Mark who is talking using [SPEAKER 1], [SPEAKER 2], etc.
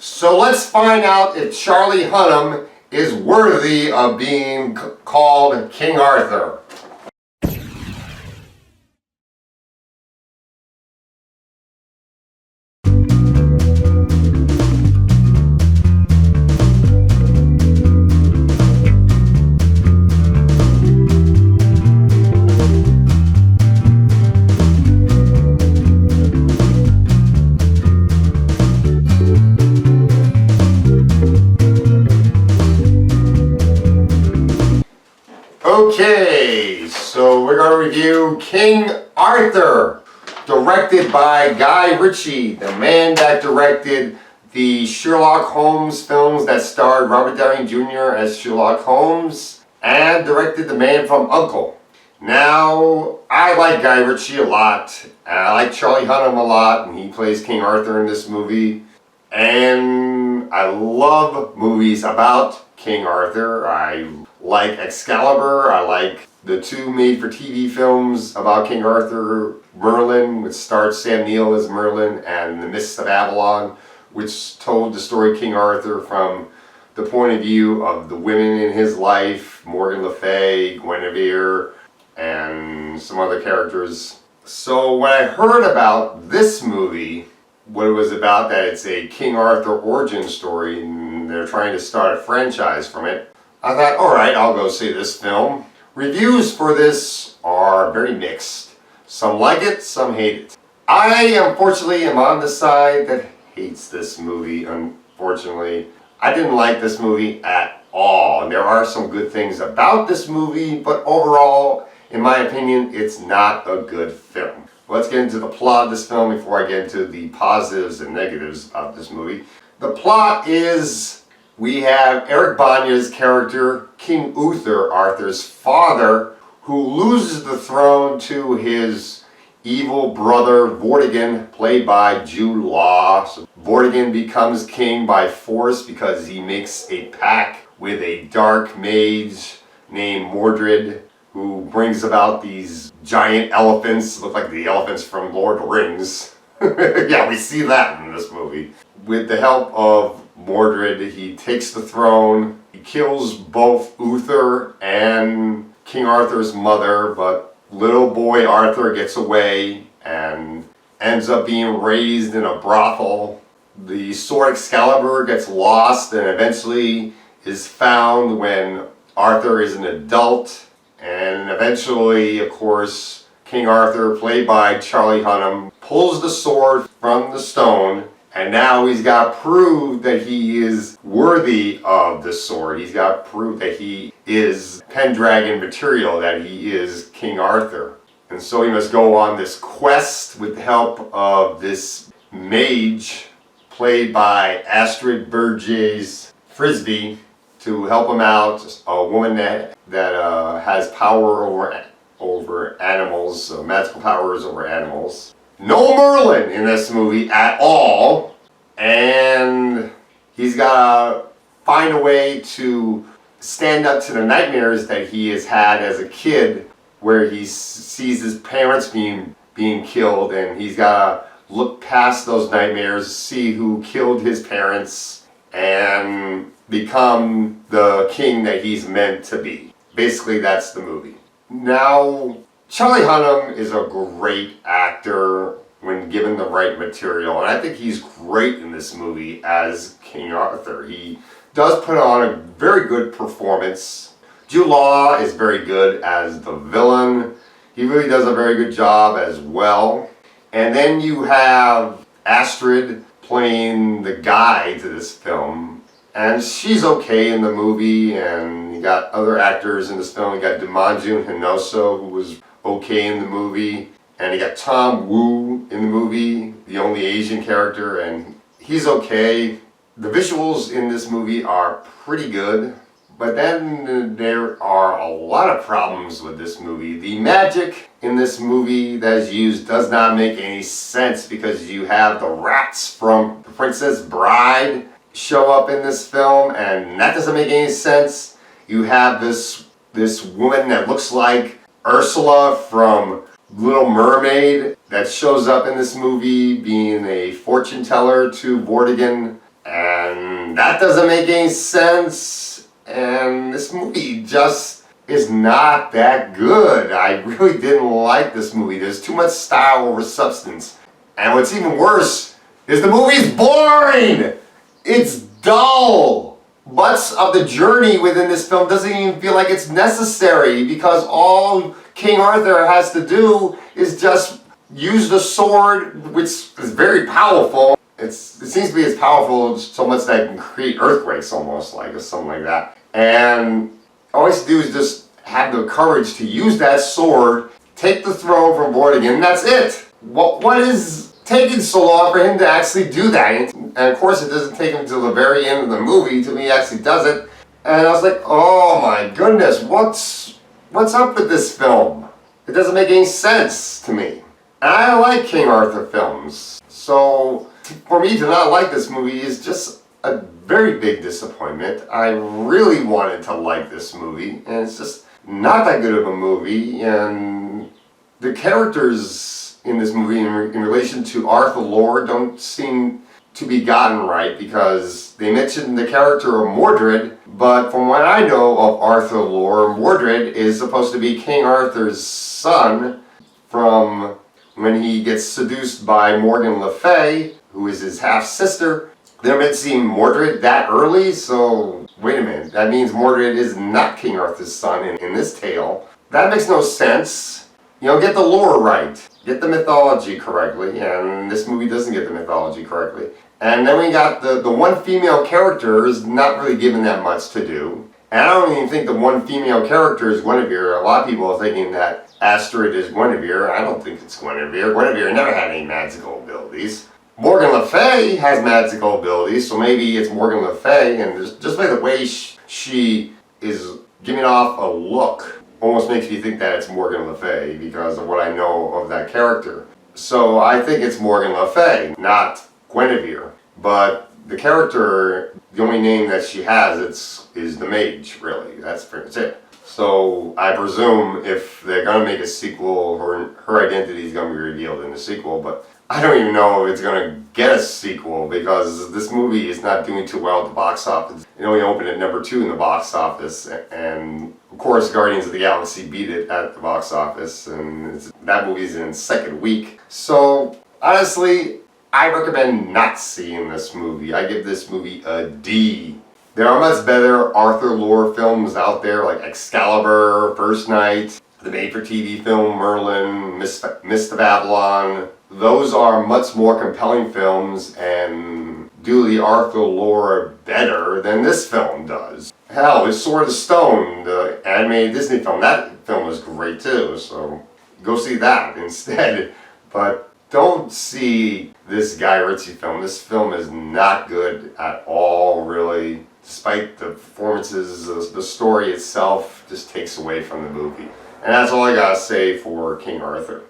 [SPEAKER 1] So let's find out if Charlie Hunnam is worthy of being called King Arthur. Okay, so we're going to review King Arthur, directed by Guy Ritchie, the man that directed the Sherlock Holmes films that starred Robert Downey Jr. as Sherlock Holmes, and directed The Man from U.N.C.L.E. Now, I like Guy Ritchie a lot, and I like Charlie Hunnam a lot, and he plays King Arthur in this movie. And I love movies about King Arthur. I like Excalibur. I like the two made-for-TV films about King Arthur, Merlin, which starred Sam Neill as Merlin, and The Mists of Avalon, which told the story of King Arthur from the point of view of the women in his life, Morgan Le Fay, Guinevere, and some other characters. So when I heard about this movie, what it was about, that it's a King Arthur origin story and they're trying to start a franchise from it, I thought, alright, I'll go see this film. Reviews for this are very mixed. Some like it, some hate it. I, unfortunately, am on the side that hates this movie, unfortunately. I didn't like this movie at all. And there are some good things about this movie, but overall, in my opinion, it's not a good film. Let's get into the plot of this film before I get into the positives and negatives of this movie. The plot is, we have Eric Bana's character, King Uther, Arthur's father, who loses the throne to his evil brother Vortigern, played by Jude Law. So Vortigern becomes king by force because he makes a pact with a dark mage named Mordred, who brings about these giant elephants, look like the elephants from Lord of the Rings. Yeah, we see that in this movie. With the help of Mordred, he takes the throne, he kills both Uther and King Arthur's mother, but little boy Arthur gets away and ends up being raised in a brothel. The sword Excalibur gets lost and eventually is found when Arthur is an adult. And eventually, of course, King Arthur, played by Charlie Hunnam, pulls the sword from the stone, and now he's got proof that he is worthy of the sword. He's got proof that he is Pendragon material, that he is King Arthur. And so he must go on this quest with the help of this mage, played by Astrid Berges-Frisbey, to help him out, a woman that has power over animals, magical powers over animals. No Merlin in this movie at all, and he's got to find a way to stand up to the nightmares that he has had as a kid, where he sees his parents being killed, and he's got to look past those nightmares, see who killed his parents, and become the king that he's meant to be. Basically, that's the movie. Now, Charlie Hunnam is a great actor when given the right material, and I think he's great in this movie as King Arthur. He does put on a very good performance. Jude Law is very good as the villain. He really does a very good job as well. And then you have Astrid playing the guide to this film. And she's okay in the movie, and you got other actors in this film. You got Dimanjun Hinoso, who was okay in the movie. And you got Tom Wu in the movie, the only Asian character, and he's okay. The visuals in this movie are pretty good, but then there are a lot of problems with this movie. The magic in this movie that is used does not make any sense, because you have the rats from The Princess Bride show up in this film, and that doesn't make any sense. You have this woman that looks like Ursula from Little Mermaid that shows up in this movie being a fortune teller to Vortigern, and And that doesn't make any sense. And this movie just is not that good. I really didn't like this movie. There's too much style over substance. And what's even worse is the movie's boring. It's dull. Much of the journey within this film doesn't even feel like it's necessary, because all King Arthur has to do is just use the sword, which is very powerful. It seems to be as powerful so much that it can create earthquakes almost, like, or something like that. And all he has to do is just have the courage to use that sword, take the throne from Vortigern, and that's it. What is taking so long for him to actually do that? And of course it doesn't take him until the very end of the movie till he actually does it. And I was like, oh my goodness, what's up with this film? It doesn't make any sense to me. And I like King Arthur films, so for me to not like this movie is just a very big disappointment. I really wanted to like this movie, and it's just not that good of a movie. And the characters in this movie in relation to Arthur lore don't seem to be gotten right, because they mentioned the character of Mordred, but from what I know of Arthur lore, Mordred is supposed to be King Arthur's son from when he gets seduced by Morgan Le Fay, who is his half-sister. They're meant to see Mordred that early, so wait a minute. That means Mordred is not King Arthur's son in this tale. That makes no sense. You know, get the lore right. Get the mythology correctly, and this movie doesn't get the mythology correctly. And then we got the one female character is not really given that much to do. And I don't even think the one female character is Guinevere. A lot of people are thinking that Astrid is Guinevere. I don't think it's Guinevere. Guinevere never had any magical abilities. Morgan Le Fay has magical abilities, so maybe it's Morgan Le Fay, and just by the way she is giving off a look almost makes me think that it's Morgan Le Fay because of what I know of that character. So I think it's Morgan Le Fay, not Guinevere. But the character, the only name that she has is the mage, really. That's pretty much it. So I presume if they're going to make a sequel, her identity is going to be revealed in the sequel, but I don't even know if it's going to get a sequel, because this movie is not doing too well at the box office. It only opened at #2 in the box office, and of course Guardians of the Galaxy beat it at the box office, and that movie's in its second week. So honestly, I recommend not seeing this movie. I give this movie a D. There are much better Arthur lore films out there, like Excalibur, First Knight, the made-for-TV film Merlin, Mist of Avalon. Those are much more compelling films and do the Arthur lore better than this film does. Hell, it's Sword of Stone, the animated Disney film. That film was great too, so go see that instead. But don't see this Guy Ritchie film. This film is not good at all, really. Despite the performances, the story itself just takes away from the movie. And that's all I gotta say for King Arthur.